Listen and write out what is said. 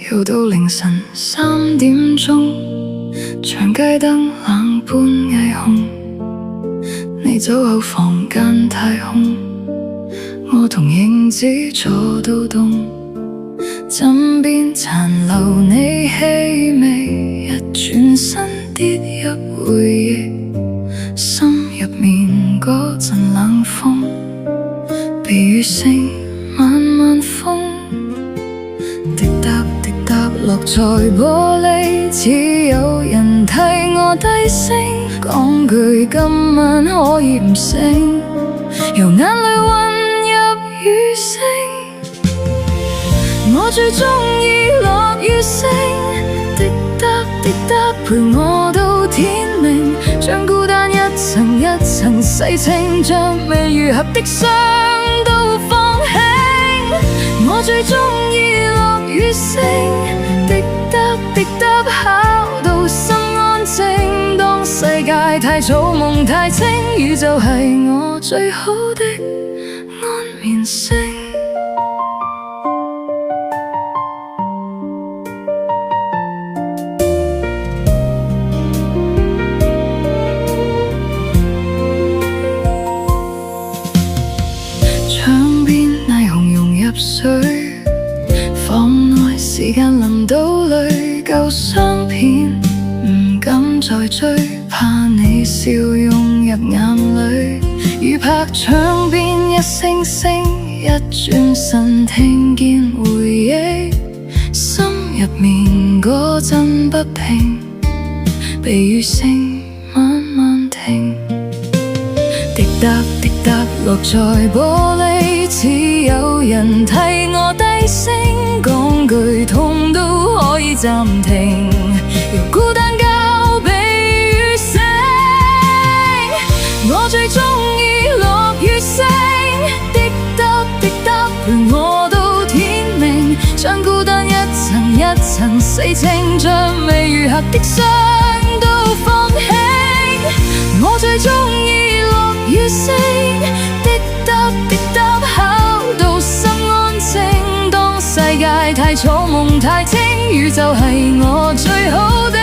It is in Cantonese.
又到凌晨3點鐘，長街燈冷般霓虹，你走後房間太空，我同影子坐到凍，枕邊殘留你氣味，一轉身跌入回憶，心入面嗰陣冷風，被雨聲慢慢封，滴答滴答落在玻璃，似有人替我低聲講句今晚可以唔醒，由眼淚混入雨聲。我最鍾意落雨聲，滴答滴答陪我到天明，將孤單一層一層洗清，將未愈合的傷都放輕。我最鍾意落雨聲，滴答滴答跑到心安靜，當世界太嘈夢太清，宇宙係我最好的安眠聲。窗邊霓虹融入水，房內時間淋到淚，舊相片唔敢再追，怕你笑湧入眼淚。雨拍窗邊一聲聲，一轉身聽見回憶，心入面嗰陣不平，被雨聲慢慢停。滴答滴答落在玻璃，似有人替我低聲講句痛都可以暫停，由孤單交俾雨聲。我最鍾意落雨聲，滴答滴答陪我到天明，將孤單一層一層洗清，將未愈合的傷都放輕。我最鍾意落雨聲，滴答滴答跑到心安靜，當世界太嘈夢太清，宇宙係我最好的